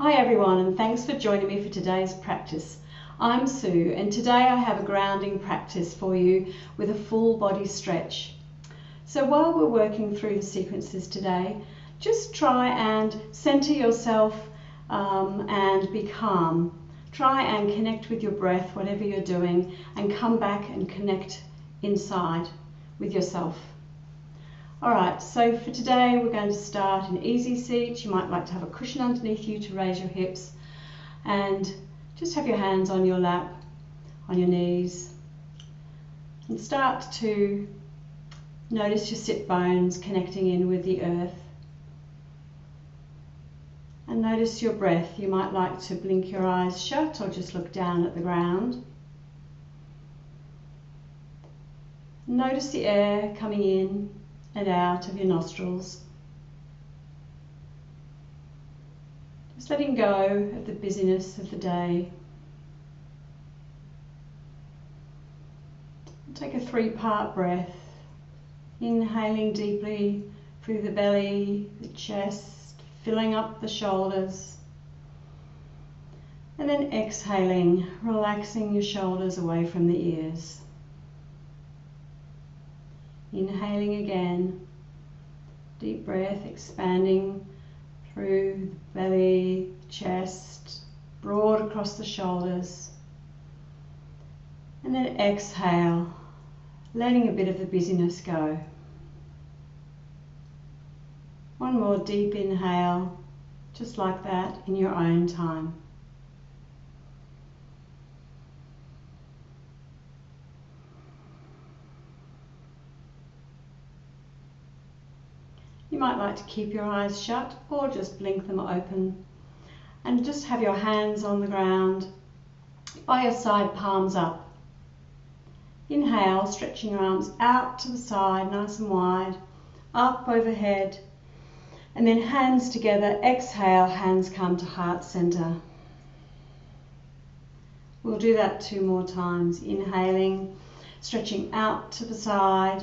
Hi everyone, and thanks for joining me for today's practice. I'm Sue, and today I have a grounding practice for you with a full body stretch. So while we're working through the sequences today, just try and center yourself and be calm. Try and connect with your breath, whatever you're doing, and come back and connect inside with yourself. Alright, so for today we're going to start in easy seat. You might like to have a cushion underneath you to raise your hips, and just have your hands on your lap, on your knees, and start to notice your sit bones connecting in with the earth. And notice your breath. You might like to blink your eyes shut or just look down at the ground. Notice the air coming in and out of your nostrils. Just letting go of the busyness of the day. Take a 3-part breath, inhaling deeply through the belly, the chest, filling up the shoulders, and then exhaling, relaxing your shoulders away from the ears. Inhaling again, deep breath, expanding through the belly, chest, broad across the shoulders. And then exhale, letting a bit of the busyness go. One more deep inhale, just like that, in your own time. You might like to keep your eyes shut or just blink them open, and just have your hands on the ground by your side, palms up. Inhale, stretching your arms out to the side, nice and wide, up overhead, and then hands together. Exhale, hands come to heart center. We'll do that 2 more times. Inhaling, stretching out to the side,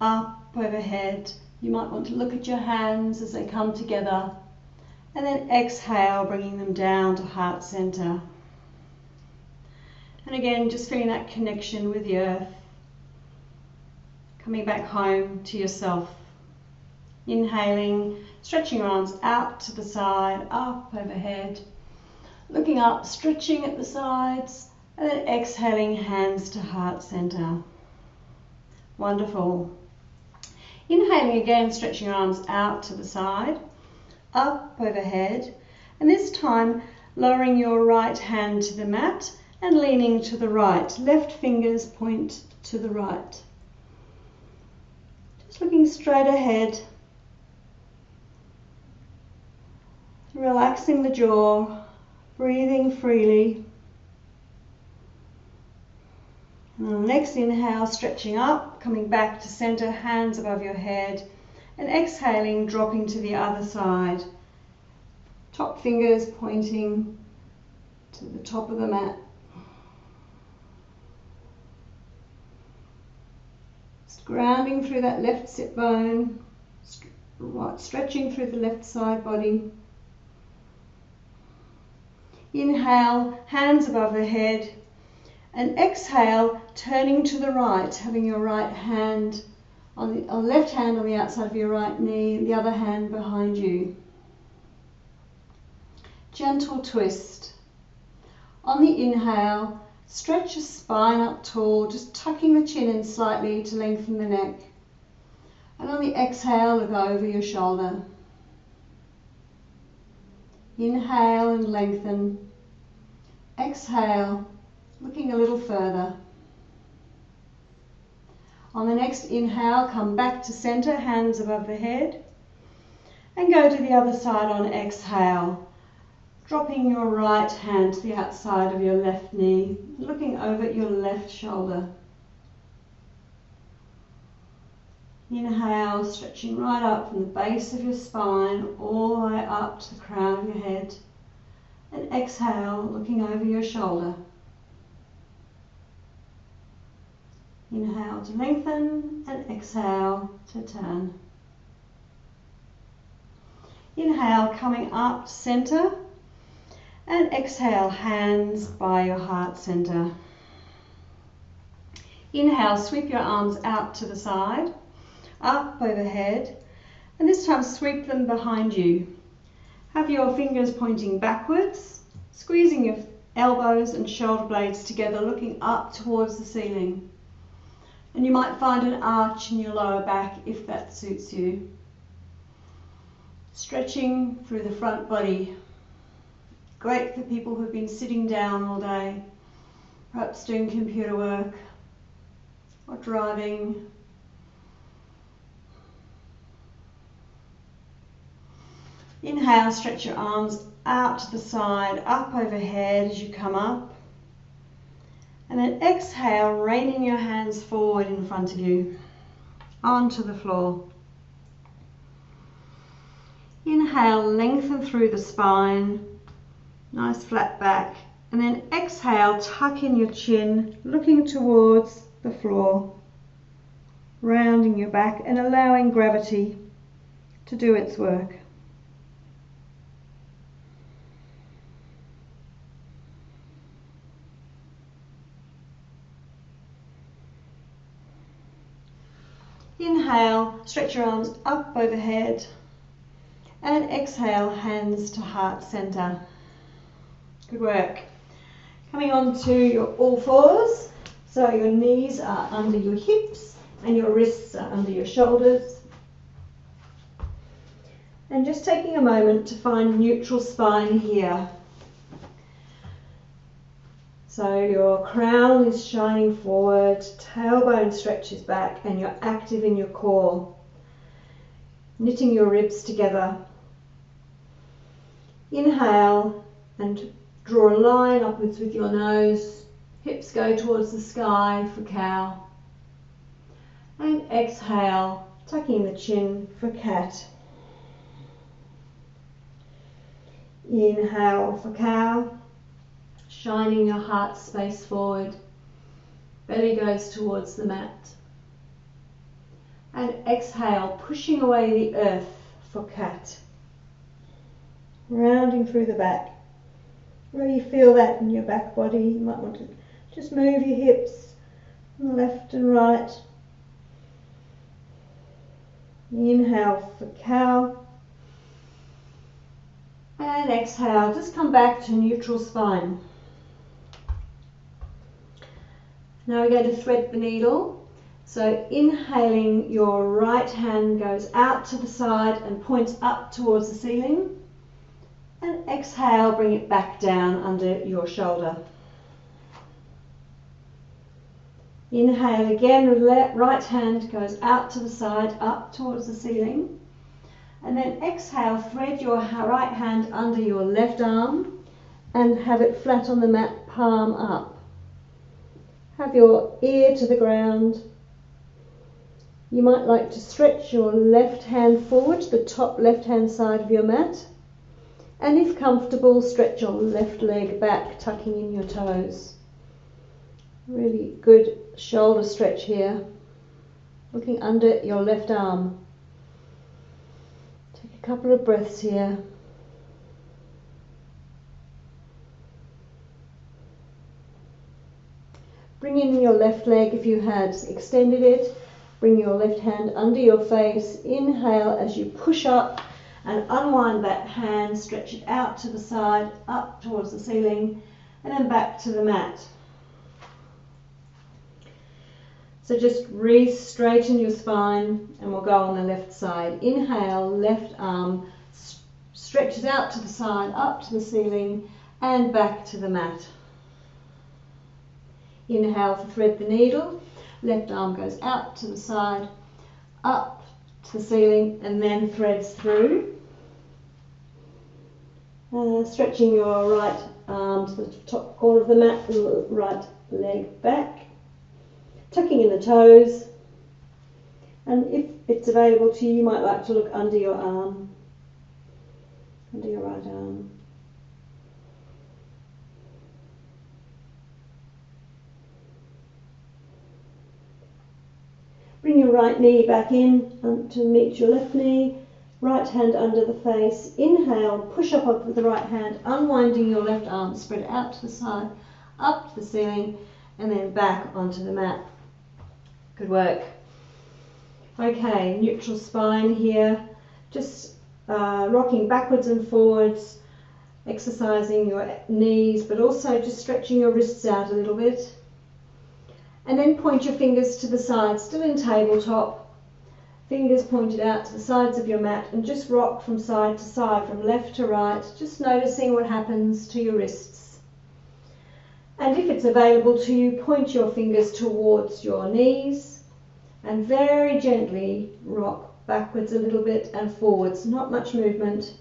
up overhead. You might want to look at your hands as they come together, and then exhale, bringing them down to heart center. And again, just feeling that connection with the earth, coming back home to yourself. Inhaling, stretching your arms out to the side, up overhead, looking up, stretching at the sides, and then exhaling, hands to heart center. Wonderful. Inhaling again, stretching your arms out to the side, up overhead, and this time lowering your right hand to the mat and leaning to the right. Left fingers point to the right. Just looking straight ahead, relaxing the jaw, breathing freely. And on the next inhale, stretching up, coming back to center, hands above your head, and exhaling, dropping to the other side. Top fingers pointing to the top of the mat. Just grounding through that left sit bone, stretching through the left side body. Inhale, hands above the head. And exhale, turning to the right, having your right hand left hand on the outside of your right knee, the other hand behind you. Gentle twist. On the inhale, stretch your spine up tall, just tucking the chin in slightly to lengthen the neck. And on the exhale, look over your shoulder. Inhale and lengthen. Exhale, looking a little further. On the next inhale, come back to center, hands above the head, and go to the other side on exhale, dropping your right hand to the outside of your left knee, looking over at your left shoulder. Inhale, stretching right up from the base of your spine all the way up to the crown of your head, and exhale, looking over your shoulder. Inhale to lengthen and exhale to turn. Inhale, coming up to center, And exhale, hands by your heart center. Inhale, sweep your arms out to the side, up overhead, and this time sweep them behind you. Have your fingers pointing backwards, squeezing your elbows and shoulder blades together, looking up towards the ceiling. And you might find an arch in your lower back if that suits you. Stretching through the front body. Great for people who've been sitting down all day, perhaps doing computer work or driving. Inhale, stretch your arms out to the side, up overhead as you come up. And then exhale, raining your hands forward in front of you, onto the floor. Inhale, lengthen through the spine, nice flat back. And then exhale, tuck in your chin, looking towards the floor, rounding your back and allowing gravity to do its work. Inhale, stretch your arms up overhead, and exhale, hands to heart center. Good work. Coming on to your all fours, so your knees are under your hips and your wrists are under your shoulders. And just taking a moment to find neutral spine here. So your crown is shining forward, tailbone stretches back, and you're active in your core. Knitting your ribs together. Inhale and draw a line upwards with your nose. Hips go towards the sky for cow. And exhale, tucking the chin for cat. Inhale for cow. Shining your heart space forward, belly goes towards the mat. And exhale, pushing away the earth for cat. Rounding through the back. Where you feel that in your back body, you might want to just move your hips left and right. Inhale for cow. And exhale, just come back to neutral spine. Now we're going to thread the needle. So inhaling, your right hand goes out to the side and points up towards the ceiling. And exhale, bring it back down under your shoulder. Inhale again, right hand goes out to the side, up towards the ceiling. And then exhale, thread your right hand under your left arm and have it flat on the mat, palm up. Have your ear to the ground. You might like to stretch your left hand forward to the top left hand side of your mat. And if comfortable, stretch your left leg back, tucking in your toes. Really good shoulder stretch here. Looking under your left arm. Take a couple of breaths here. Bring in your left leg if you had extended it. Bring your left hand under your face. Inhale as you push up and unwind that hand. Stretch it out to the side, up towards the ceiling, and then back to the mat. So just re-straighten your spine and we'll go on the left side. Inhale, left arm stretches out to the side, up to the ceiling, and back to the mat. Inhale for thread the needle, left arm goes out to the side, up to the ceiling, and then threads through. Stretching your right arm to the top corner of the mat, right leg back, tucking in the toes, and if it's available to you, you might like to look under your arm, under your right arm. Bring your right knee back in to meet your left knee. Right hand under the face. Inhale, push up with the right hand, unwinding your left arm, spread it out to the side, up to the ceiling, and then back onto the mat. Good work. Okay, neutral spine here, just rocking backwards and forwards, exercising your knees, but also just stretching your wrists out a little bit. And then point your fingers to the side, still in tabletop. Fingers pointed out to the sides of your mat, and just rock from side to side, from left to right, just noticing what happens to your wrists. And if it's available to you, point your fingers towards your knees and very gently rock backwards a little bit and forwards. Not much movement,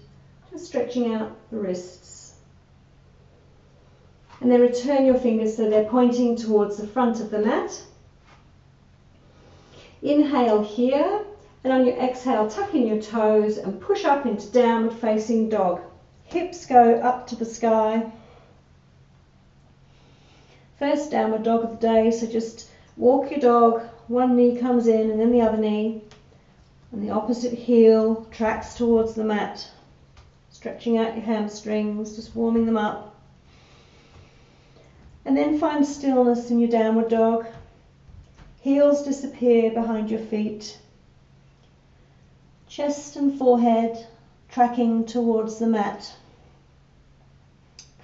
just stretching out the wrists. And then return your fingers so they're pointing towards the front of the mat. Inhale here, and on your exhale, tuck in your toes and push up into downward facing dog. Hips go up to the sky. First downward dog of the day, so just walk your dog, one knee comes in and then the other knee, and the opposite heel tracks towards the mat. Stretching out your hamstrings, just warming them up. And then find stillness in your downward dog. Heels disappear behind your feet. Chest and forehead tracking towards the mat.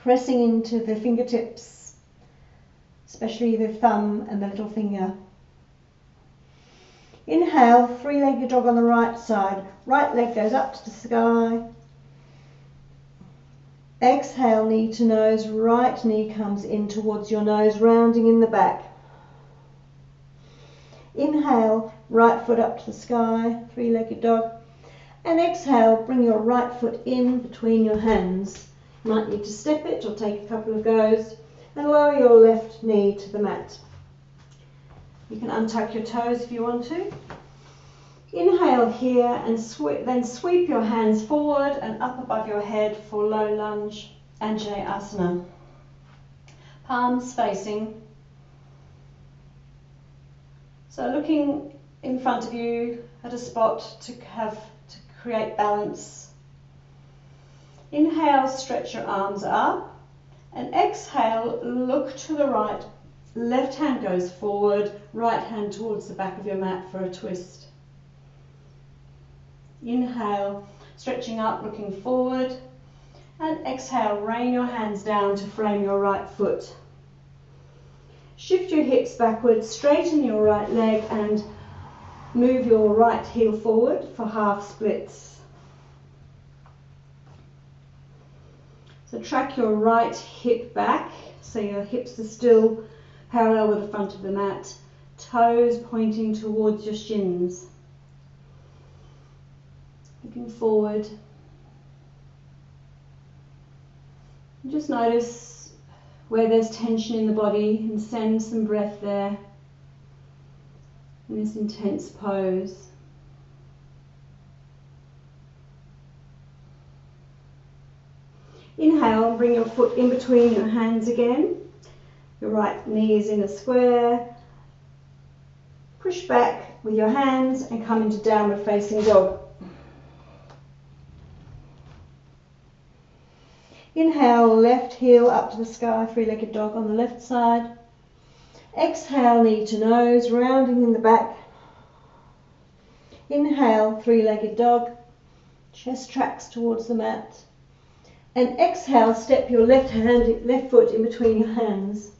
Pressing into the fingertips, especially the thumb and the little finger. Inhale, three-legged dog on the right side. Right leg goes up to the sky. Exhale, knee to nose. Right knee comes in towards your nose, rounding in the back. Inhale, right foot up to the sky, three-legged dog. And exhale, bring your right foot in between your hands. You might need to step it or take a couple of goes. And lower your left knee to the mat. You can untuck your toes if you want to. Inhale here and then sweep your hands forward and up above your head for low lunge and Asana. Palms facing. So looking in front of you at a spot to create balance. Inhale, stretch your arms up, and exhale, look to the right. Left hand goes forward, right hand towards the back of your mat for a twist. Inhale, stretching up, looking forward, and exhale, rain your hands down to frame your right foot. Shift your hips backwards, straighten your right leg and move your right heel forward for half splits. So track your right hip back so your hips are still parallel with the front of the mat, toes pointing towards your shins. Looking forward. And just notice where there's tension in the body and send some breath there in this intense pose. Inhale and bring your foot in between your hands again. Your right knee is in a square. Push back with your hands and come into downward facing dog. Inhale, left heel up to the sky, three-legged dog on the left side. Exhale, knee to nose, rounding in the back. Inhale, three-legged dog, chest tracks towards the mat. And exhale, step your left foot in between your hands.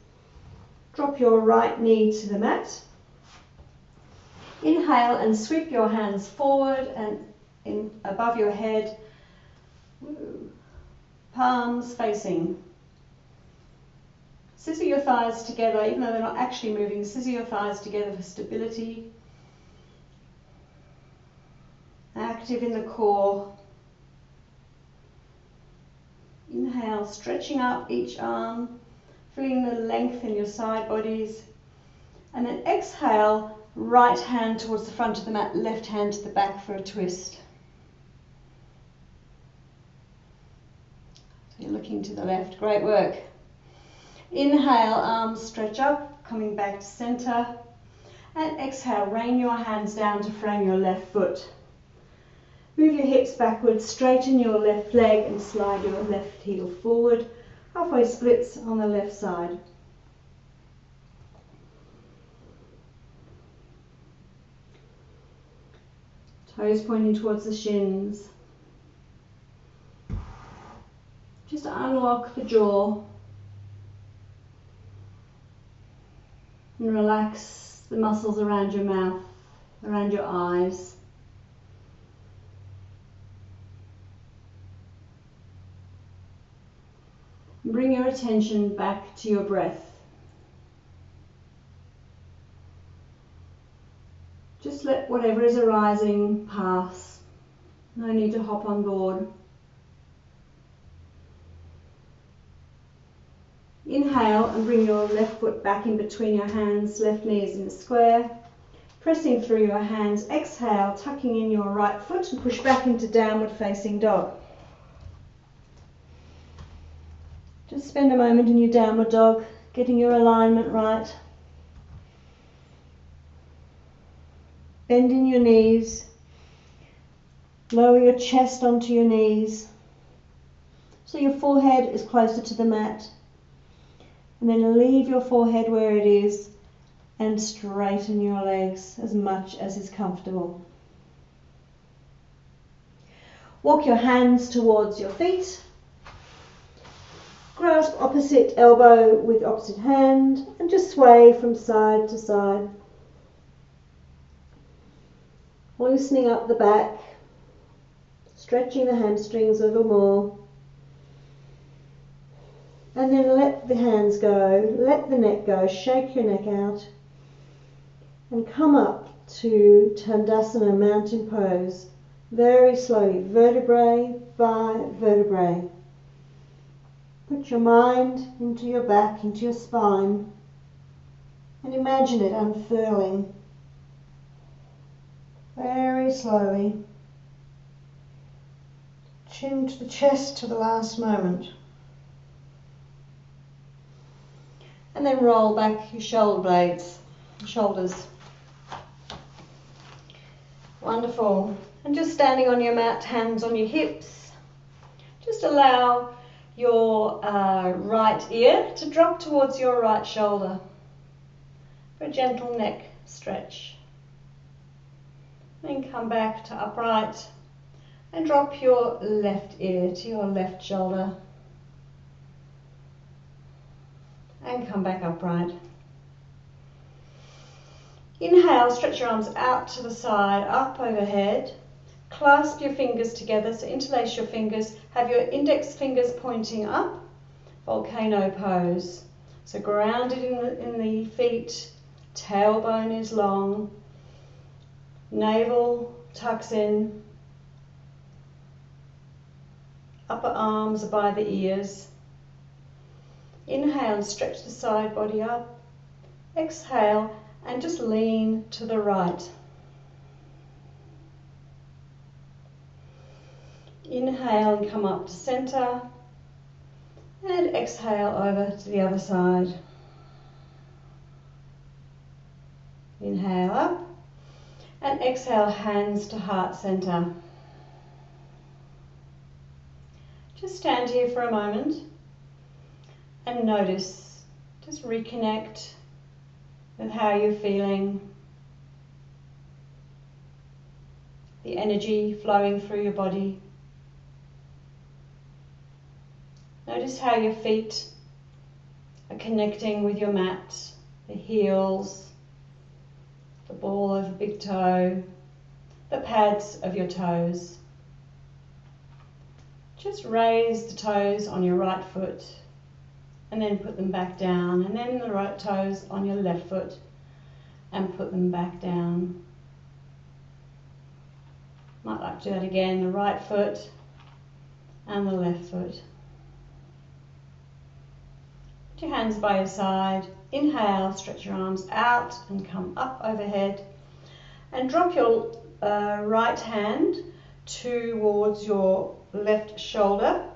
Drop your right knee to the mat. Inhale and sweep your hands forward and in above your head. Palms facing. Scissor your thighs together, even though they're not actually moving. Scissor your thighs together for stability. Active in the core. Inhale, stretching up each arm, feeling the length in your side bodies. And then exhale, right hand towards the front of the mat, left hand to the back for a twist. So you're looking to the left. Great work. Inhale, arms stretch up, coming back to center. And exhale, rain your hands down to frame your left foot. Move your hips backwards, straighten your left leg and slide your left heel forward. Halfway splits on the left side. Toes pointing towards the shins. Just unlock the jaw and relax the muscles around your mouth, around your eyes. Bring your attention back to your breath. Just let whatever is arising pass. No need to hop on board. Inhale and bring your left foot back in between your hands, left knee is in a square. Pressing through your hands, exhale, tucking in your right foot and push back into downward facing dog. Just spend a moment in your downward dog, getting your alignment right. Bend in your knees. Lower your chest onto your knees so your forehead is closer to the mat. And then leave your forehead where it is and straighten your legs as much as is comfortable. Walk your hands towards your feet. Grasp opposite elbow with opposite hand and just sway from side to side. Loosening up the back, stretching the hamstrings a little more. And then let the hands go, let the neck go, shake your neck out. And come up to Tandasana, mountain pose, very slowly, vertebrae by vertebrae. Put your mind into your back, into your spine, and imagine it unfurling very slowly. Chin to the chest to the last moment. And then roll back your shoulder blades, shoulders. Wonderful. And just standing on your mat, hands on your hips. Just allow your right ear to drop towards your right shoulder for a gentle neck stretch. Then come back to upright and drop your left ear to your left shoulder. And come back upright. Inhale, stretch your arms out to the side, up overhead. Clasp your fingers together, so interlace your fingers. Have your index fingers pointing up, volcano pose. So grounded in the feet, tailbone is long, navel tucks in, upper arms are by the ears. Inhale and stretch the side body up. Exhale and just lean to the right. Inhale and come up to center. And exhale over to the other side. Inhale up. And exhale, hands to heart center. Just stand here for a moment and notice, just reconnect with how you're feeling, the energy flowing through your body. Notice how your feet are connecting with your mat, the heels, the ball of the big toe, the pads of your toes. Just raise the toes on your right foot and then put them back down, and then the right toes on your left foot and put them back down. Might like to do that again, the right foot and the left foot. Put your hands by your side. Inhale, stretch your arms out and come up overhead. And drop your right hand towards your left shoulder.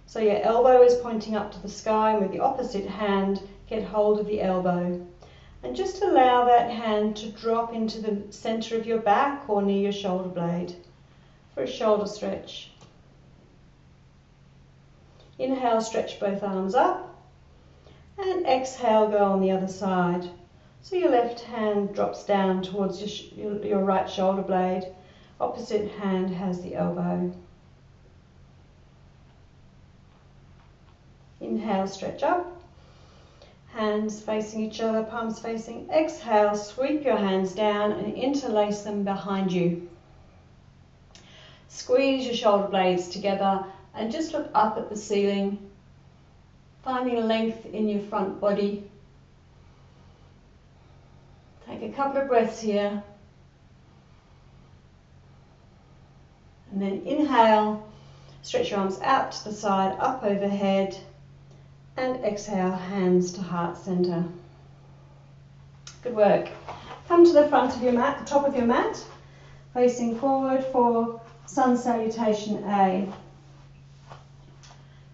So your elbow is pointing up to the sky, and with the opposite hand, get hold of the elbow. And just allow that hand to drop into the center of your back or near your shoulder blade for a shoulder stretch. Inhale, stretch both arms up, and exhale, go on the other side. So your left hand drops down towards your right shoulder blade, opposite hand has the elbow. Inhale, stretch up, hands facing each other, palms facing. Exhale, sweep your hands down and interlace them behind you. Squeeze your shoulder blades together and just look up at the ceiling, finding length in your front body. Take a couple of breaths here. And then inhale, stretch your arms out to the side, up overhead. And exhale, hands to heart center. Good work. Come to the front of your mat, the top of your mat, facing forward for sun salutation A.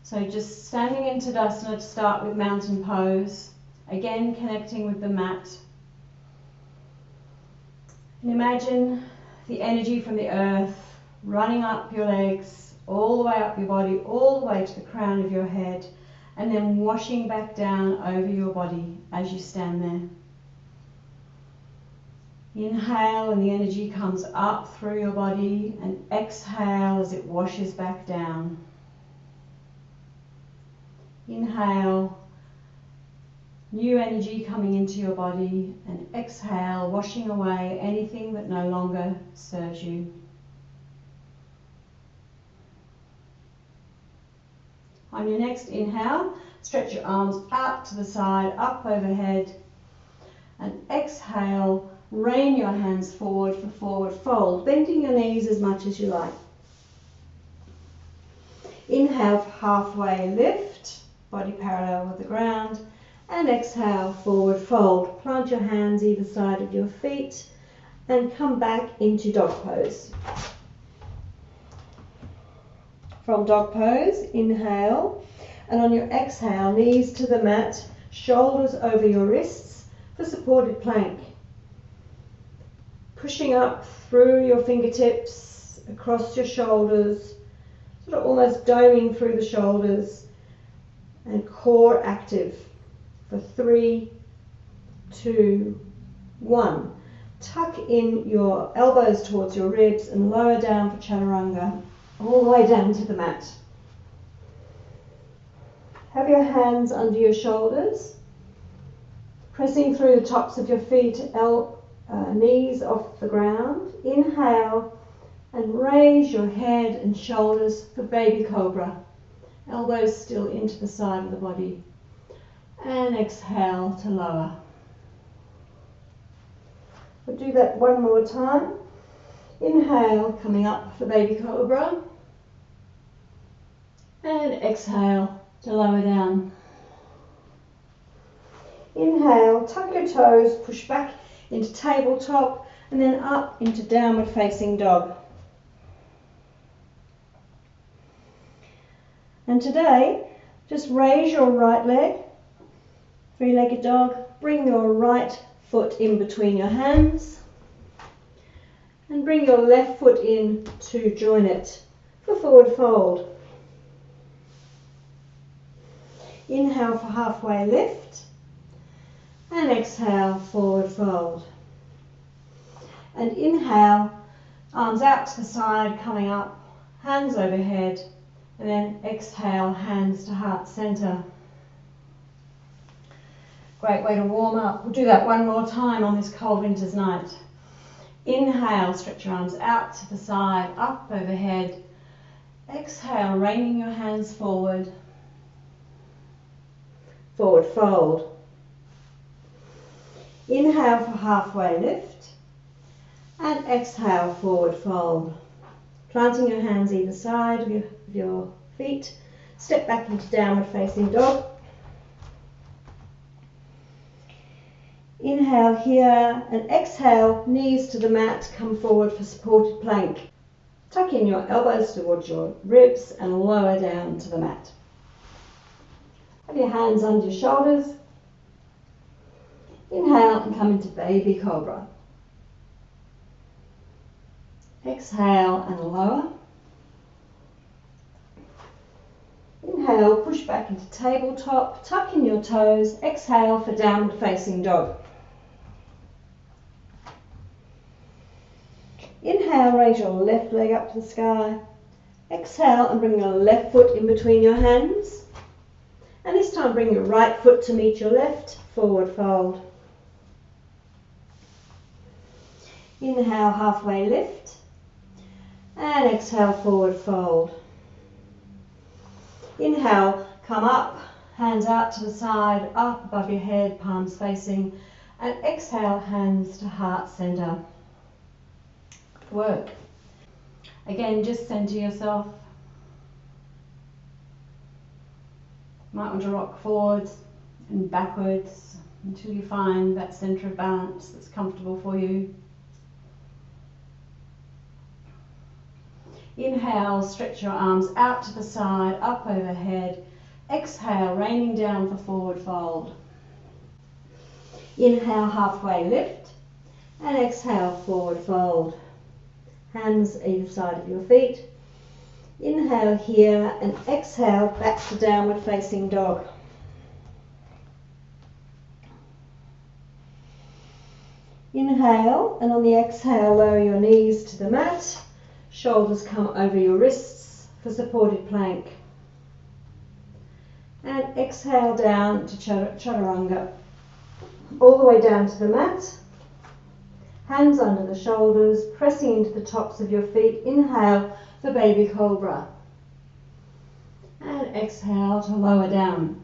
So just standing in Tadasana to start with mountain pose. Again, connecting with the mat. And imagine the energy from the earth running up your legs, all the way up your body, all the way to the crown of your head, and then washing back down over your body as you stand there. Inhale and the energy comes up through your body, and exhale as it washes back down. Inhale, new energy coming into your body, and exhale, washing away anything that no longer serves you. On your next inhale, stretch your arms out to the side, up overhead, and exhale, rain your hands forward for forward fold, bending your knees as much as you like. Inhale for halfway lift, body parallel with the ground, and exhale, forward fold. Plant your hands either side of your feet and come back into dog pose. From dog pose, inhale, and on your exhale, knees to the mat, shoulders over your wrists for supported plank. Pushing up through your fingertips, across your shoulders, sort of almost doming through the shoulders, and core active for 3, 2, 1. Tuck in your elbows towards your ribs and lower down for chaturanga, all the way down to the mat. Have your hands under your shoulders, pressing through the tops of your feet, knees off the ground. Inhale and raise your head and shoulders for baby cobra. Elbows still into the side of the body. And exhale to lower. We'll do that one more time. Inhale, coming up for baby cobra. And exhale to lower down. Inhale, tuck your toes, push back into tabletop, and then up into downward facing dog. And today, just raise your right leg, three-legged dog, bring your right foot in between your hands, and bring your left foot in to join it for forward fold. Inhale for halfway lift, and exhale, forward fold. And inhale, arms out to the side, coming up, hands overhead, and then exhale, hands to heart center. Great way to warm up. We'll do that one more time on this cold winter's night. Inhale, stretch your arms out to the side, up overhead. Exhale, raining your hands forward. Forward fold. Inhale for halfway lift, and exhale, forward fold. Planting your hands either side of your feet, step back into downward facing dog. Inhale here, and exhale, knees to the mat, come forward for supported plank. Tuck in your elbows towards your ribs and lower down to the mat. Have your hands under your shoulders. Inhale and come into baby cobra. Exhale and lower. Inhale, push back into tabletop, tuck in your toes. Exhale for downward facing dog. Inhale, raise your left leg up to the sky. Exhale and bring your left foot in between your hands. And this time bring your right foot to meet your left, forward fold. Inhale, halfway lift. And exhale, forward fold. Inhale, come up, hands out to the side, up above your head, palms facing. And exhale, hands to heart center. Good work. Again, just center yourself. Might want to rock forwards and backwards until you find that center of balance that's comfortable for you. Inhale, stretch your arms out to the side, up overhead. Exhale, raining down for forward fold. Inhale, halfway lift. And exhale, forward fold. Hands either side of your feet. Inhale here and exhale back to downward facing dog. Inhale, and on the exhale lower your knees to the mat. Shoulders come over your wrists for supported plank. And exhale down to chaturanga. All the way down to the mat. Hands under the shoulders, pressing into the tops of your feet. Inhale for baby cobra. And exhale to lower down.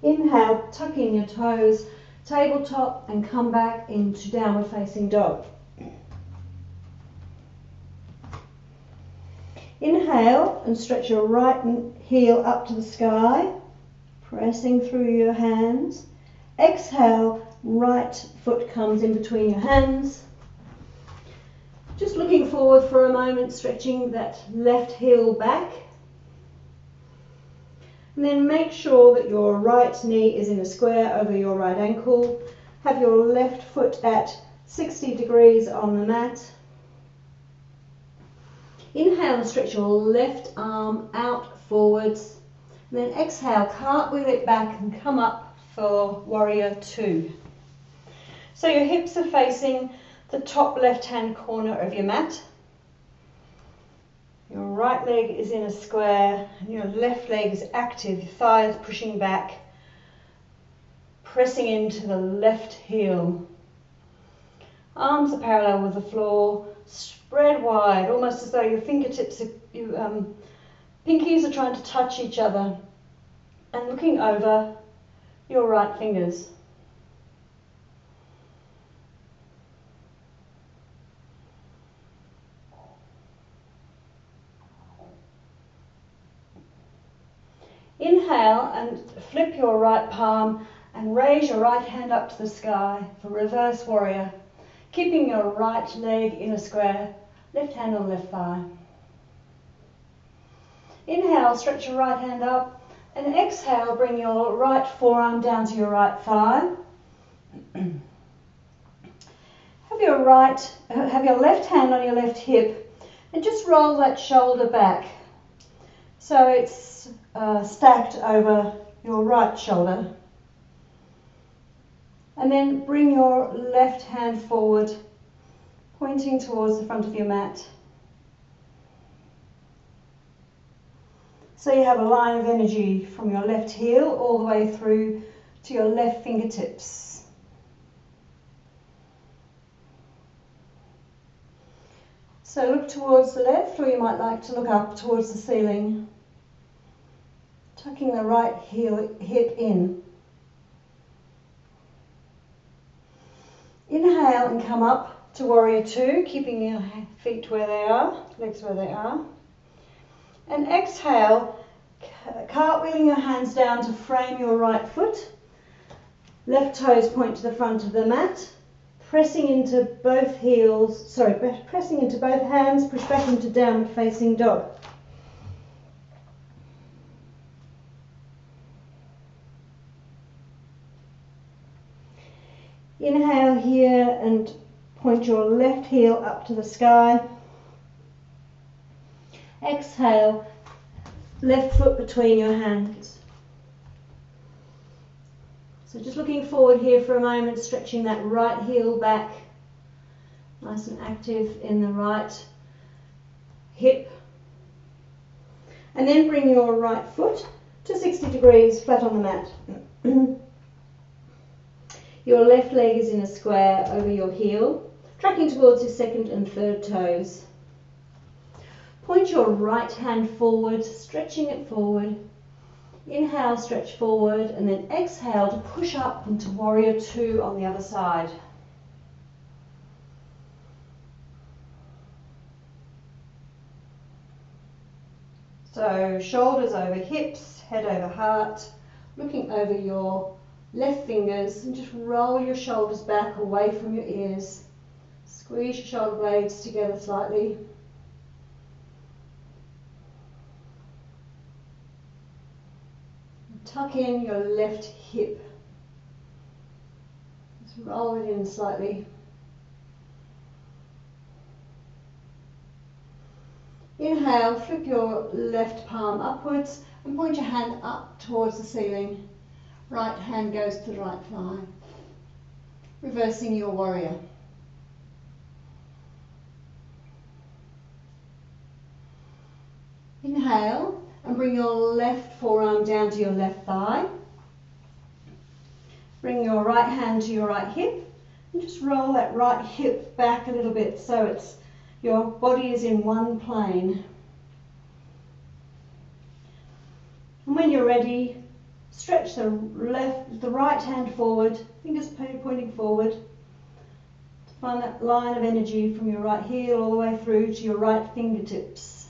Inhale, tuck in your toes, tabletop, and come back into downward facing dog. Inhale and stretch your right heel up to the sky, pressing through your hands. Exhale, right foot comes in between your hands. Just looking forward for a moment, stretching that left heel back. And then make sure that your right knee is in a square over your right ankle. Have your left foot at 60 degrees on the mat. Inhale and stretch your left arm out forwards. And then exhale, cartwheel it back and come up for warrior two. So your hips are facing the top left-hand corner of your mat. Your right leg is in a square and your left leg is active, your thighs pushing back, pressing into the left heel. Arms are parallel with the floor, spread wide, almost as though your fingertips, pinkies are trying to touch each other, and looking over your right fingers. Inhale and flip your right palm and raise your right hand up to the sky for reverse warrior, keeping your right leg in a square, left hand on left thigh. Inhale, stretch your right hand up, and exhale, bring your right forearm down to your right thigh. Have your left hand on your left hip and just roll that shoulder back so it's stacked over your right shoulder. And then bring your left hand forward, pointing towards the front of your mat. So you have a line of energy from your left heel all the way through to your left fingertips. So look towards the left, or you might like to look up towards the ceiling, tucking the right hip in. Inhale and come up to warrior two, keeping your feet where they are, legs where they are. And exhale, cartwheeling your hands down to frame your right foot. Left toes point to the front of the mat. Pressing into both hands, push back into downward facing dog. Inhale here and Point your left heel up to the sky. Exhale, left foot between your hands. So just looking forward here for a moment, stretching that right heel back, nice and active in the right hip. And then bring your right foot to 60 degrees flat on the mat. Your left leg is in a square over your heel, tracking towards your second and third toes. Point your right hand forward, stretching it forward. Inhale, stretch forward, and then exhale to push up into warrior two on the other side. So shoulders over hips, head over heart, looking over your left fingers, and just roll your shoulders back away from your ears. Squeeze your shoulder blades together slightly. Tuck in your left hip. Just roll it in slightly. Inhale, flip your left palm upwards and point your hand up towards the ceiling. Right hand goes to the right thigh. Reversing your warrior. Inhale and bring your left forearm down to your left thigh. Bring your right hand to your right hip and just roll that right hip back a little bit so your body is in one plane. And when you're ready, stretch the right hand forward, fingers pointing forward, to find that line of energy from your right heel all the way through to your right fingertips.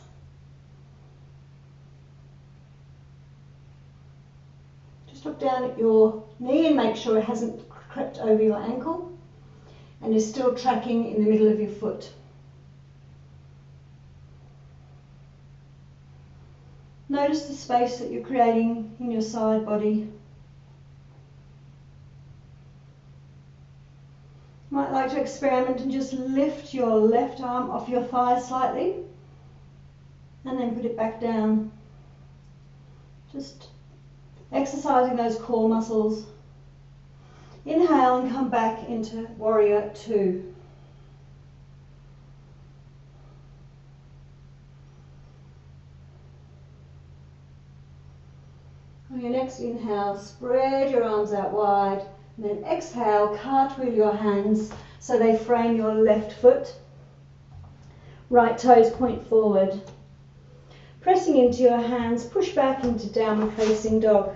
Just look down at your knee and make sure it hasn't crept over your ankle and is still tracking in the middle of your foot. Notice the space that you're creating in your side body. You might like to experiment and just lift your left arm off your thigh slightly and then put it back down. Just exercising those core muscles. Inhale and come back into warrior two. On your next inhale, spread your arms out wide, and then exhale, cartwheel your hands so they frame your left foot. Right toes point forward. Pressing into your hands, push back into downward facing dog.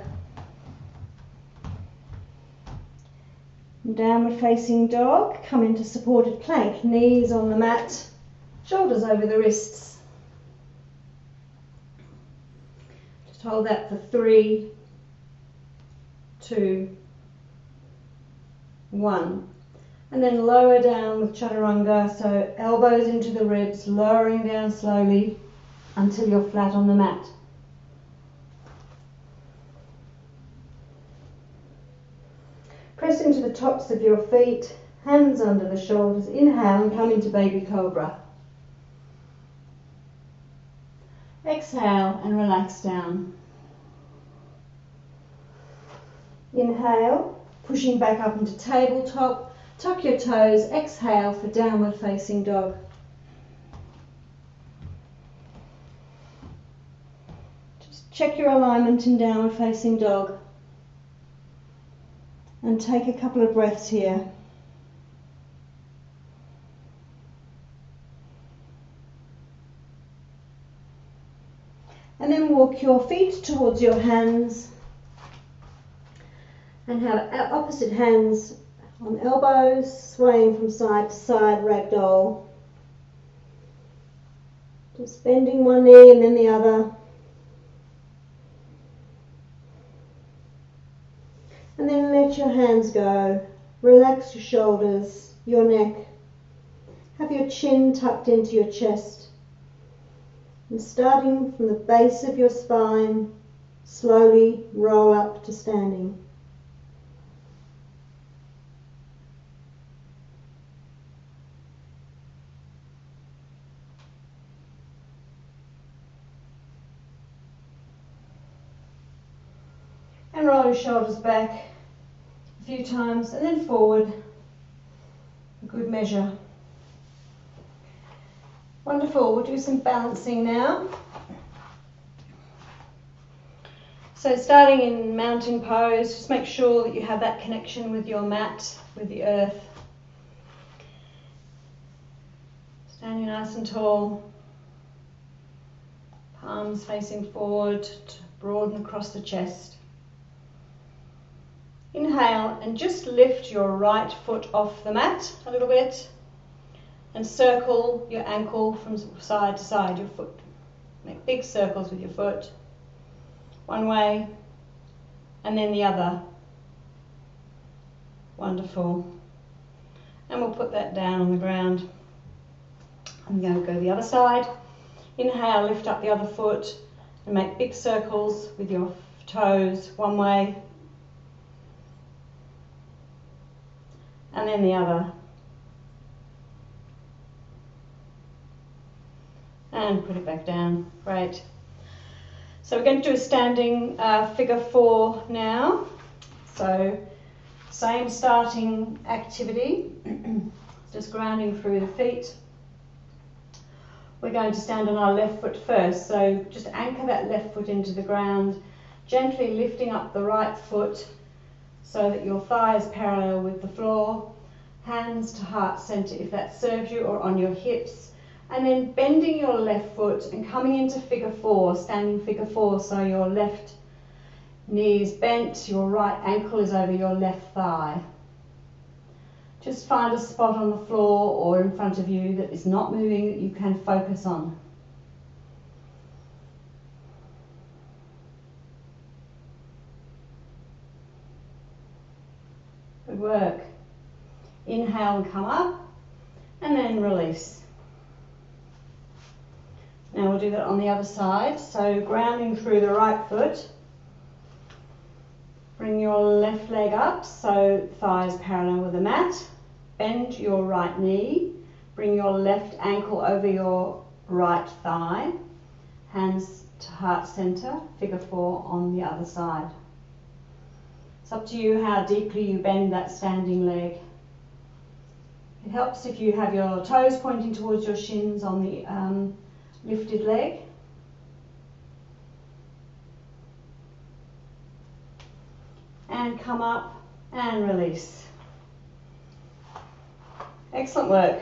Downward facing dog, come into supported plank, knees on the mat, shoulders over the wrists. Just hold that for 3, 2, 1. And then lower down with chaturanga, so elbows into the ribs, lowering down slowly until you're flat on the mat. Press into the tops of your feet, hands under the shoulders. Inhale and come into baby cobra. Exhale and relax down. Inhale, pushing back up into tabletop. Tuck your toes. Exhale for downward facing dog. Just check your alignment in downward facing dog. And take a couple of breaths here. And then walk your feet towards your hands and have opposite hands on elbows, swaying from side to side, ragdoll. Just bending one knee and then the other. And then let your hands go. Relax your shoulders, your neck. Have your chin tucked into your chest. And starting from the base of your spine, slowly roll up to standing. And roll your shoulders back a few times and then forward. A good measure. Wonderful. We'll do some balancing now. So starting in mountain pose, just make sure that you have that connection with your mat, with the earth. Standing nice and tall. Palms facing forward to broaden across the chest. Inhale and just lift your right foot off the mat a little bit and circle your ankle from side to side, your foot. Make big circles with your foot. One way and then the other. Wonderful. And we'll put that down on the ground. I'm going to go the other side. Inhale, lift up the other foot and make big circles with your toes one way and then the other. And put it back down. Great. So we're going to do a standing figure 4 now. So same starting activity, just grounding through the feet. We're going to stand on our left foot first, so just anchor that left foot into the ground, gently lifting up the right foot so that your thigh is parallel with the floor, hands to heart center if that serves you, or on your hips, and then bending your left foot and coming into figure 4, standing figure 4, so your left knee is bent, your right ankle is over your left thigh. Just find a spot on the floor or in front of you that is not moving that you can focus on. Good work. Inhale and come up, and then release. Now we'll do that on the other side. So grounding through the right foot. Bring your left leg up so thighs parallel with the mat. Bend your right knee. Bring your left ankle over your right thigh. Hands to heart center, figure 4 on the other side. It's up to you how deeply you bend that standing leg. It helps if you have your toes pointing towards your shins on the lifted leg. And come up and release. Excellent work.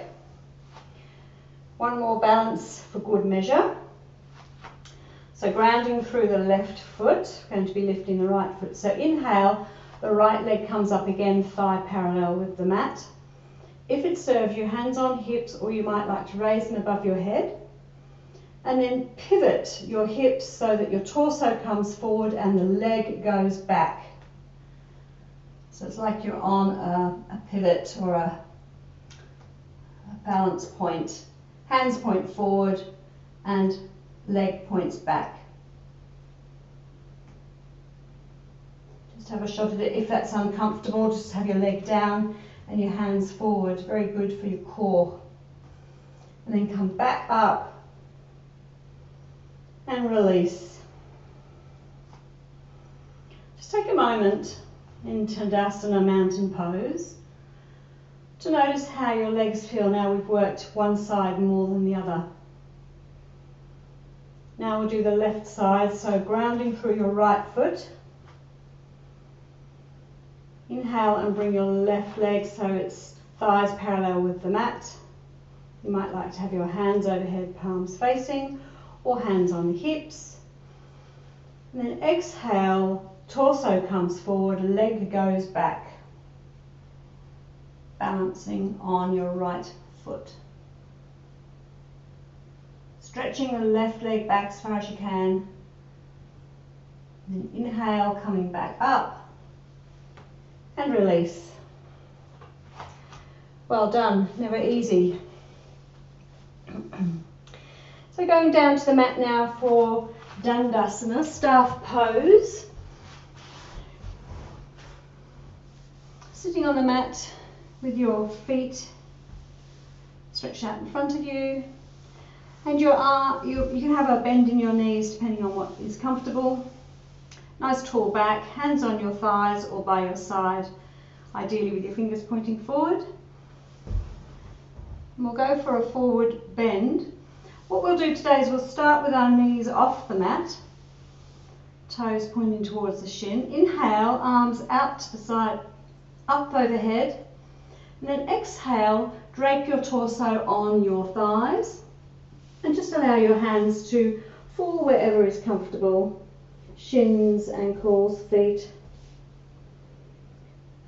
One more balance for good measure. So grounding through the left foot, going to be lifting the right foot. So inhale, the right leg comes up again, thigh parallel with the mat. If it serves you, hands on hips, or you might like to raise them above your head. And then pivot your hips so that your torso comes forward and the leg goes back. So it's like you're on a pivot or a balance point. Hands point forward and leg points back. Just have a shot at it. If that's uncomfortable, just have your leg down and your hands forward. Very good for your core. And then come back up and release. Just take a moment in Tadasana mountain pose to notice how your legs feel. Now we've worked one side more than the other. Now we'll do the left side, so grounding through your right foot. Inhale and bring your left leg so it's thighs parallel with the mat. You might like to have your hands overhead, palms facing, or hands on the hips. And then exhale, torso comes forward, leg goes back, balancing on your right foot. Stretching the left leg back as far as you can. And then inhale, coming back up, and release. Well done, never easy. So going down to the mat now for Dandasana, staff pose. Sitting on the mat with your feet stretched out in front of you, and your arm, you can have a bend in your knees depending on what is comfortable, Nice tall back, hands on your thighs or by your side, ideally with your fingers pointing forward. And we'll go for a forward bend. What we'll do today is we'll start with our knees off the mat, toes pointing towards the shin. Inhale, arms out to the side, up overhead. And then exhale, drape your torso on your thighs and just allow your hands to fall wherever is comfortable. Shins, ankles, feet.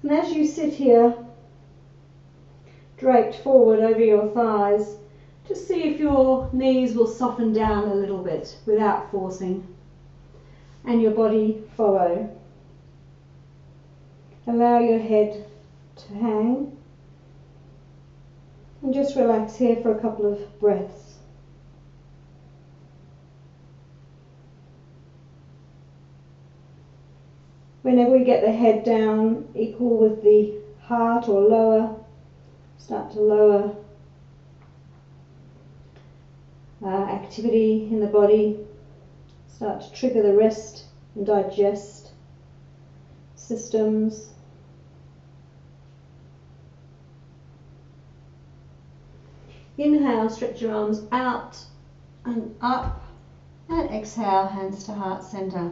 And as you sit here, draped forward over your thighs, just see if your knees will soften down a little bit without forcing, and your body follow. Allow your head to hang, and just relax here for a couple of breaths. Whenever we get the head down equal with the heart or lower, start to lower activity in the body, start to trigger the rest and digest systems. Inhale, stretch your arms out and up, and exhale, hands to heart center.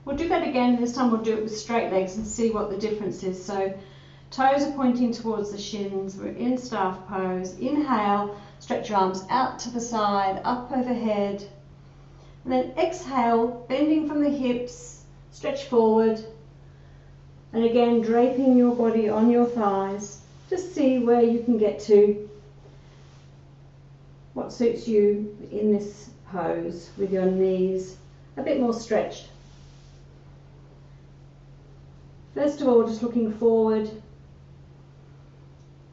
We'll do that again. This time we'll do it with straight legs and see what the difference is. So toes are pointing towards the shins. We're in staff pose. Inhale, stretch your arms out to the side, up overhead. And then exhale, bending from the hips, stretch forward. And again, draping your body on your thighs. Just see where you can get to, what suits you in this pose with your knees a bit more stretched. First of all, just looking forward,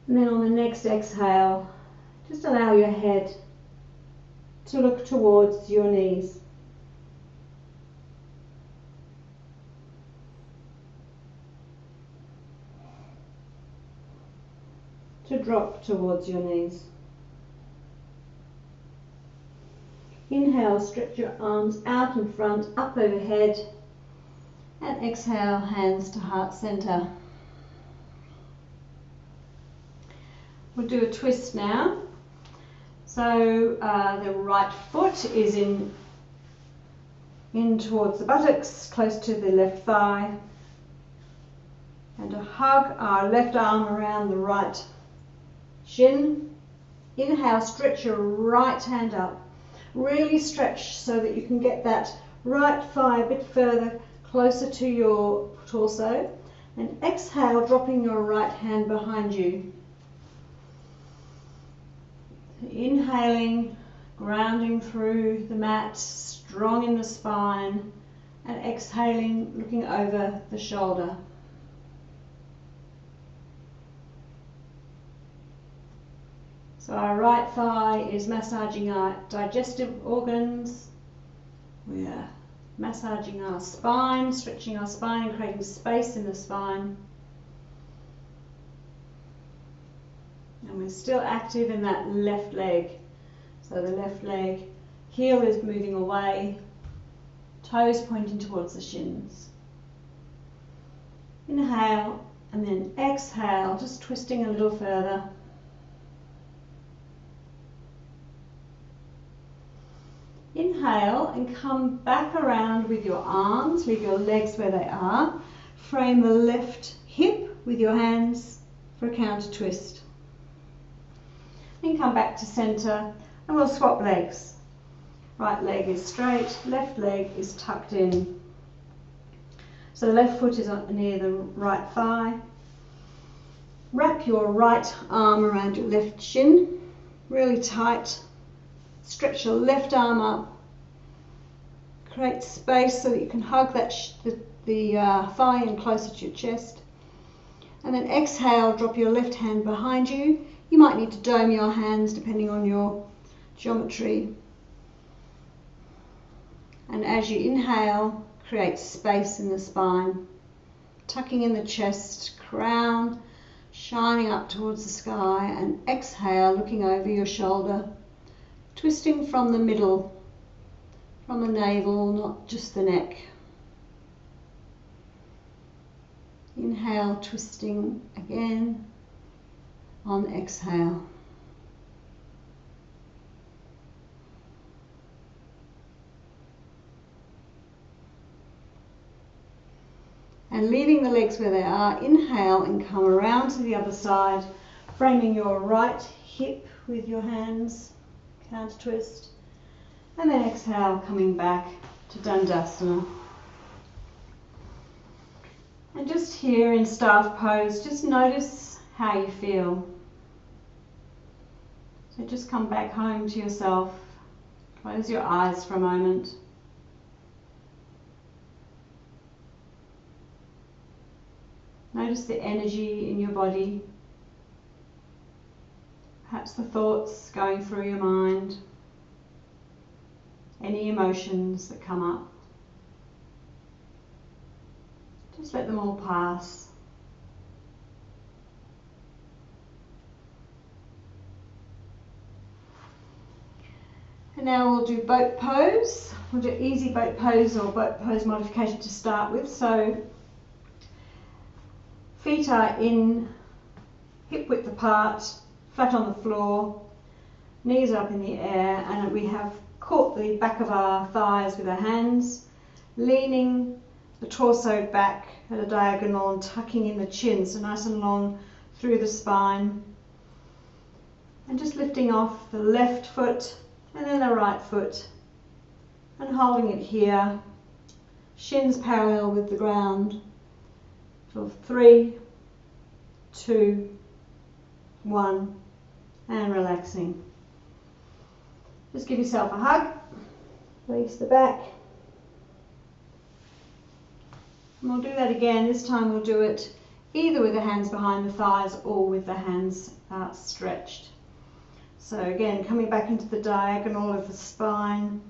and then on the next exhale, just allow your head to look towards your knees. To drop towards your knees. Inhale, stretch your arms out in front, up overhead. And exhale, hands to heart center. We'll do a twist now. So the right foot is in towards the buttocks, close to the left thigh. And to hug our left arm around the right shin. Inhale, stretch your right hand up. Really stretch so that you can get that right thigh a bit further, closer to your torso. And exhale, dropping your right hand behind you. Inhaling, grounding through the mat, strong in the spine, and exhaling, looking over the shoulder. So our right thigh is massaging our digestive organs. We are massaging our spine, stretching our spine and creating space in the spine. And we're still active in that left leg. So the left leg, heel is moving away, toes pointing towards the shins. Inhale and then exhale, just twisting a little further. Inhale and come back around with your arms, leave your legs where they are. Frame the left hip with your hands for a counter twist. Then come back to center and we'll swap legs. Right leg is straight, left leg is tucked in. So the left foot is near the right thigh. Wrap your right arm around your left shin, really tight. Stretch your left arm up. Create space so that you can hug that the thigh in closer to your chest. And then exhale, drop your left hand behind you. You might need to dome your hands depending on your geometry. And as you inhale, create space in the spine. Tucking in the chest, crown shining up towards the sky, and exhale, looking over your shoulder. Twisting from the middle, from the navel, not just the neck. Inhale, twisting again. On exhale. And leaving the legs where they are, inhale and come around to the other side, framing your right hip with your hands, counter twist. And then exhale, coming back to Dandasana. And just here in staff pose, just notice how you feel. So just come back home to yourself. Close your eyes for a moment. Notice the energy in your body. Perhaps the thoughts going through your mind. Any emotions that come up. Just let them all pass. And now we'll do boat pose. We'll do easy boat pose or boat pose modification to start with. So feet are in hip width apart, flat on the floor, knees up in the air, and we have caught the back of our thighs with our hands, leaning the torso back at a diagonal and tucking in the chin, so nice and long through the spine. And just lifting off the left foot and then the right foot and holding it here, shins parallel with the ground for 3, 2, 1, and relaxing. Just give yourself a hug, release the back. And we'll do that again. This time we'll do it either with the hands behind the thighs or with the hands stretched. So again, coming back into the diagonal of the spine,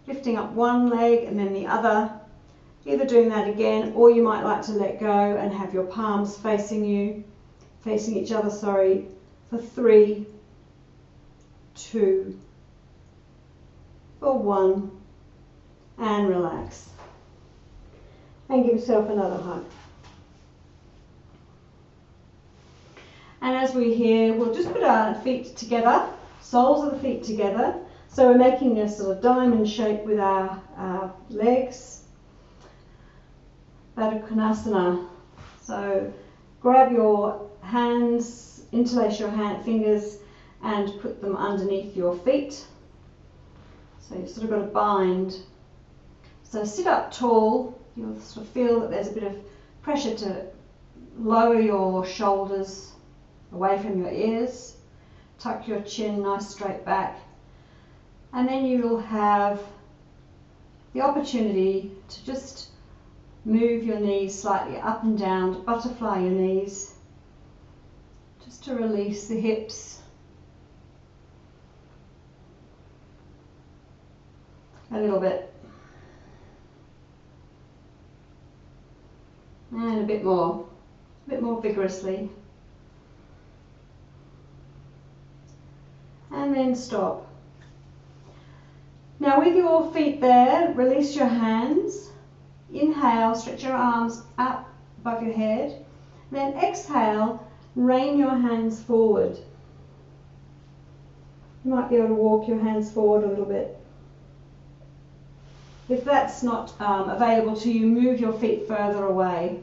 lifting up one leg and then the other, either doing that again, or you might like to let go and have your palms facing each other, for 3, 2, or 1, and relax. And give yourself another hug. And as we're here, we'll just put our feet together, soles of the feet together. So we're making a sort of diamond shape with our legs. Baddha Konasana. So grab your hands, interlace your fingers and put them underneath your feet. So you've sort of got a bind. So sit up tall. You'll sort of feel that there's a bit of pressure to lower your shoulders away from your ears. Tuck your chin nice straight back. And then you'll have the opportunity to just move your knees slightly up and down, to butterfly your knees, just to release the hips. A little bit. And a bit more vigorously. And then stop. Now with your feet there, release your hands. Inhale, stretch your arms up above your head. Then exhale, rain your hands forward. You might be able to walk your hands forward a little bit. If that's not available to you, move your feet further away.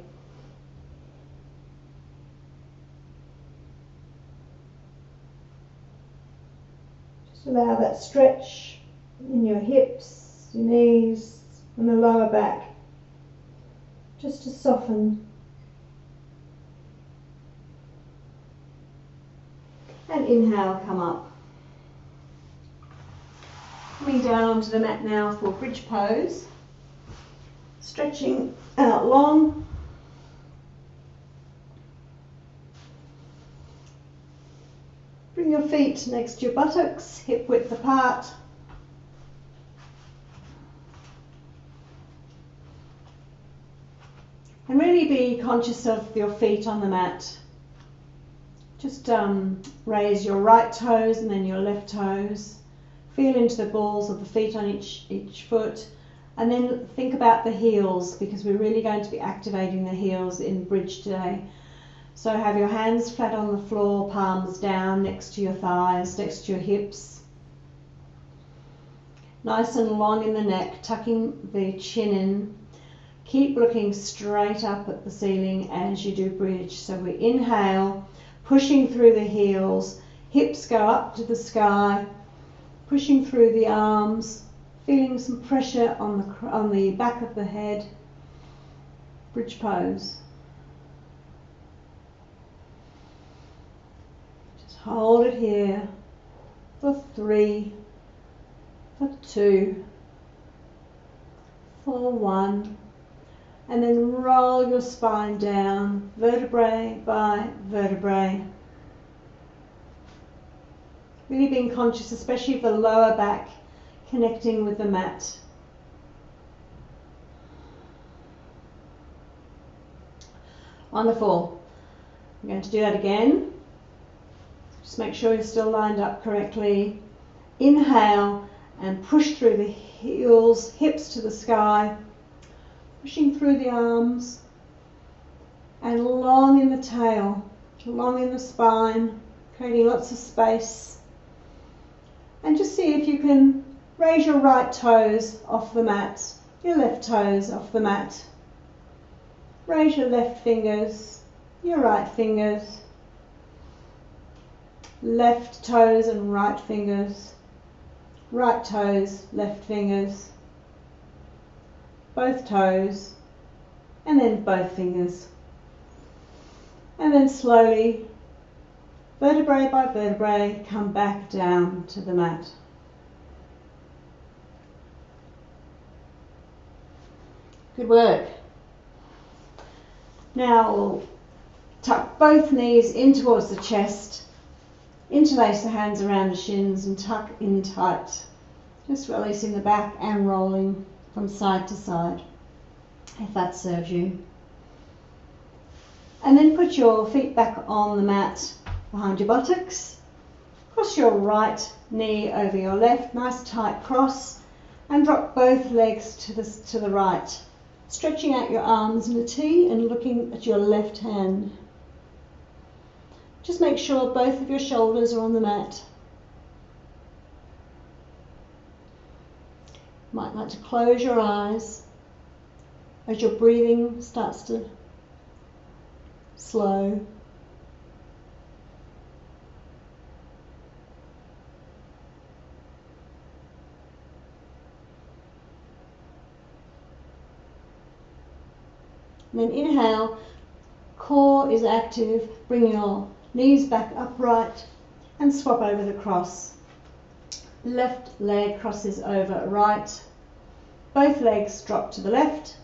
Just allow that stretch in your hips, your knees, and the lower back, just to soften. And inhale, come up. Coming down onto the mat now for bridge pose. Stretching out long. Bring your feet next to your buttocks, hip width apart. And really be conscious of your feet on the mat. Just raise your right toes and then your left toes. Feel into the balls of the feet on each foot, and then think about the heels, because we're really going to be activating the heels in bridge today. So have your hands flat on the floor, palms down next to your thighs, next to your hips. Nice and long in the neck, tucking the chin in. Keep looking straight up at the ceiling as you do bridge. So we inhale, pushing through the heels, hips go up to the sky, pushing through the arms, feeling some pressure on the back of the head. Bridge pose. Just hold it here for 3, for 2, for 1, and then roll your spine down, vertebrae by vertebrae. Really being conscious, especially of the lower back, connecting with the mat. Wonderful. I'm going to do that again. Just make sure you're still lined up correctly. Inhale and push through the heels, hips to the sky, pushing through the arms, and long in the tail, long in the spine, creating lots of space. And just see if you can raise your right toes off the mat, your left toes off the mat. Raise your left fingers, your right fingers, left toes and right fingers, right toes, left fingers, both toes, and then both fingers. And then slowly, vertebrae by vertebrae, come back down to the mat. Good work. Now we'll tuck both knees in towards the chest, interlace the hands around the shins and tuck in tight. Just releasing the back and rolling from side to side, if that serves you. And then put your feet back on the mat behind your buttocks. Cross your right knee over your left, nice tight cross, and drop both legs to the right. Stretching out your arms in a T and looking at your left hand. Just make sure both of your shoulders are on the mat. You might like to close your eyes as your breathing starts to slow. And then inhale, core is active, bring your knees back upright and swap over the cross. Left leg crosses over right, both legs drop to the left,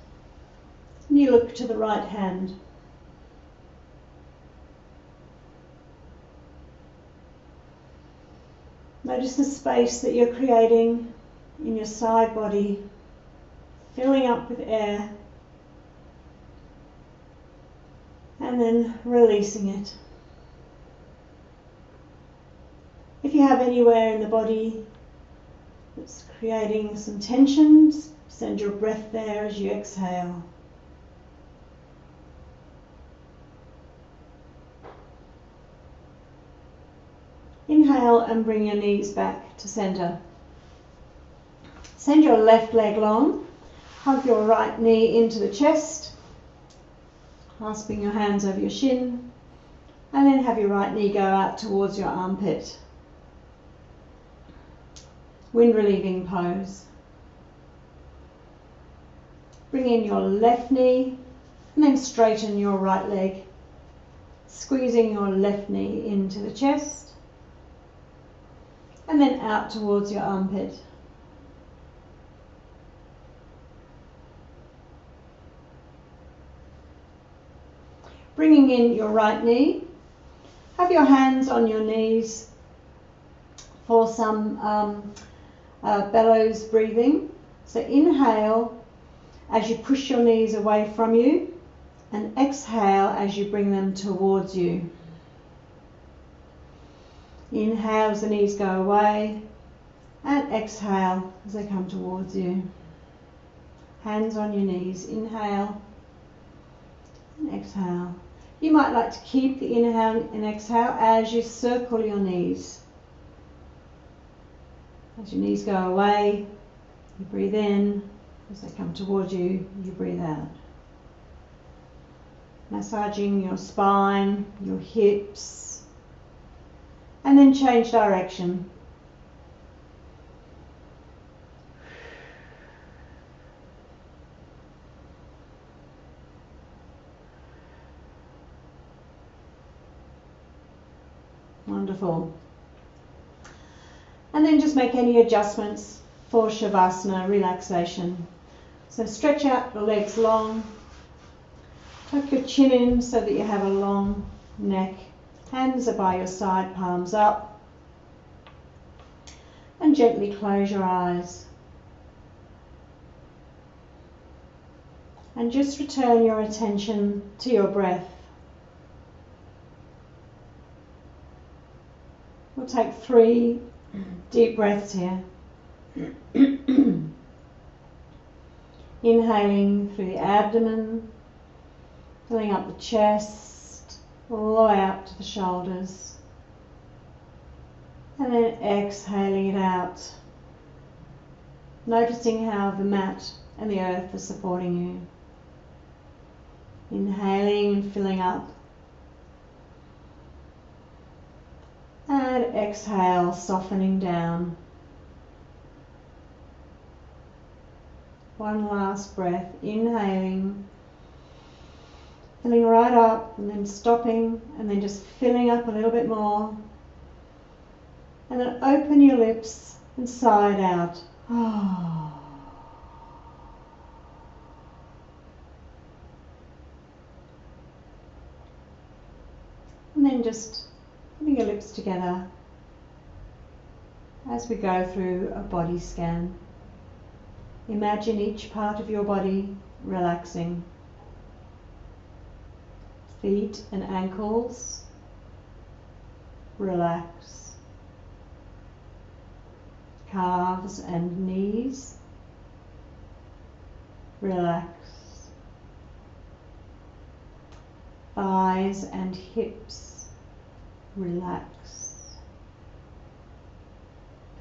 and you look to the right hand. Notice the space that you're creating in your side body, filling up with air, and then releasing it. If you have anywhere in the body that's creating some tensions, send your breath there as you exhale. Inhale and bring your knees back to center. Send your left leg long, hug your right knee into the chest, clasping your hands over your shin, and then have your right knee go out towards your armpit. Wind relieving pose. Bring in your left knee and then straighten your right leg, squeezing your left knee into the chest and then out towards your armpit. Bringing in your right knee, have your hands on your knees for some bellows breathing. So inhale as you push your knees away from you, and exhale as you bring them towards you. Inhale as the knees go away, And exhale as they come towards you. Hands on your knees. Inhale and exhale. You might like to keep the inhale and exhale as you circle your knees. As your knees go away, you breathe in. As they come towards you, you breathe out. Massaging your spine, your hips, and then change direction. Wonderful. And then just make any adjustments for Savasana, relaxation. So stretch out the legs long. Tuck your chin in so that you have a long neck. Hands are by your side, palms up. And gently close your eyes. And just return your attention to your breath. We'll take 3 deep breaths here. Inhaling through the abdomen, filling up the chest, all the way up to the shoulders. And then exhaling it out. Noticing how the mat and the earth are supporting you. Inhaling and filling up. And exhale, softening down. One last breath, inhaling, filling right up and then stopping and then just filling up a little bit more. And then open your lips and sigh it out. And then just putting your lips together as we go through a body scan. Imagine each part of your body relaxing. Feet and ankles, relax. Calves and knees, relax. Thighs and hips, relax.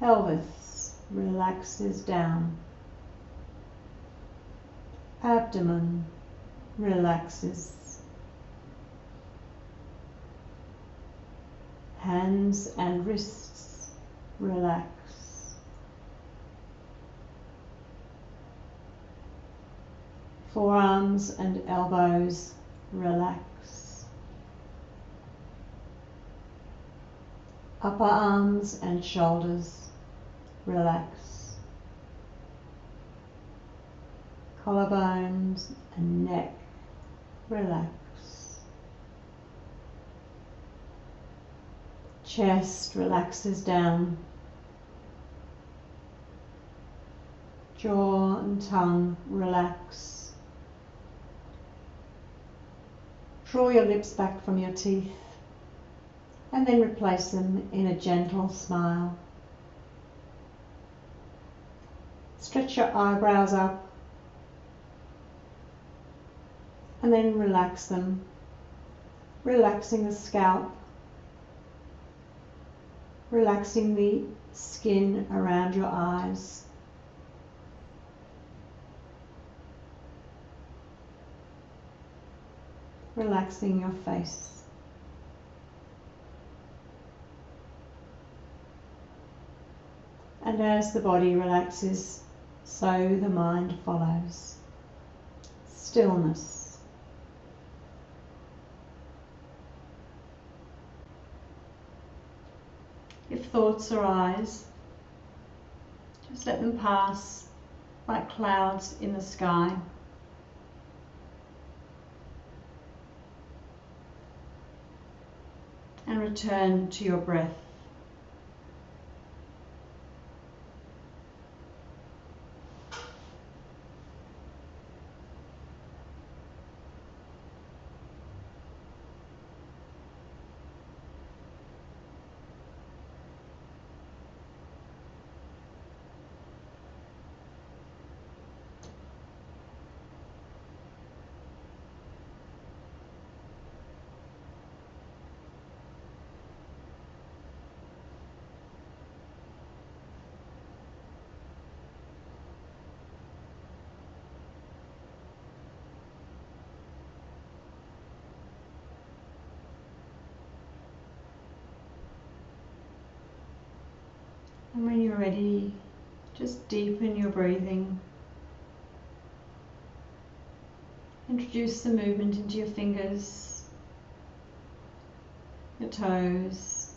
Pelvis relaxes down. Abdomen relaxes. Hands and wrists relax. Forearms and elbows relax. Upper arms and shoulders relax. Collarbones and neck relax. Chest relaxes down. Jaw and tongue relax. Draw your lips back from your teeth and then replace them in a gentle smile. Stretch your eyebrows up and then relax them, relaxing the scalp, relaxing the skin around your eyes. Relaxing your face. And as the body relaxes, so the mind follows. Stillness. If thoughts arise, just let them pass like clouds in the sky. And return to your breath. And when you're ready, just deepen your breathing. Introduce the movement into your fingers, your toes,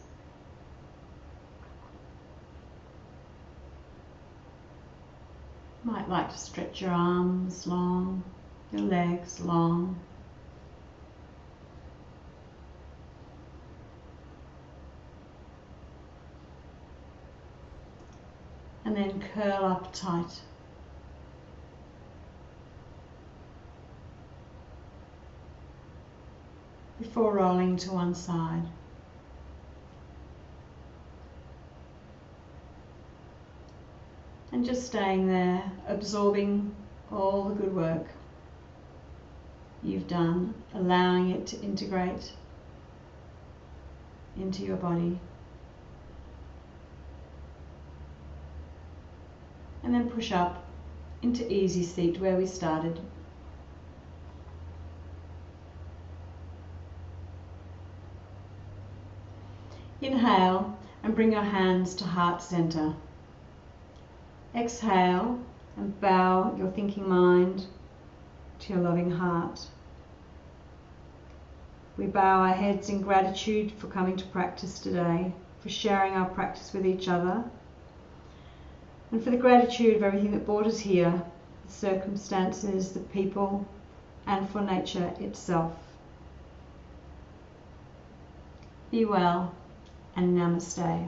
you might like to stretch your arms long, your legs long. And then curl up tight. Before rolling to one side. And just staying there, absorbing all the good work you've done, allowing it to integrate into your body. And then push up into easy seat where we started. Inhale and bring your hands to heart center. Exhale and bow your thinking mind to your loving heart. We bow our heads in gratitude for coming to practice today, for sharing our practice with each other, and for the gratitude of everything that brought us here, the circumstances, the people, and for nature itself. Be well and namaste.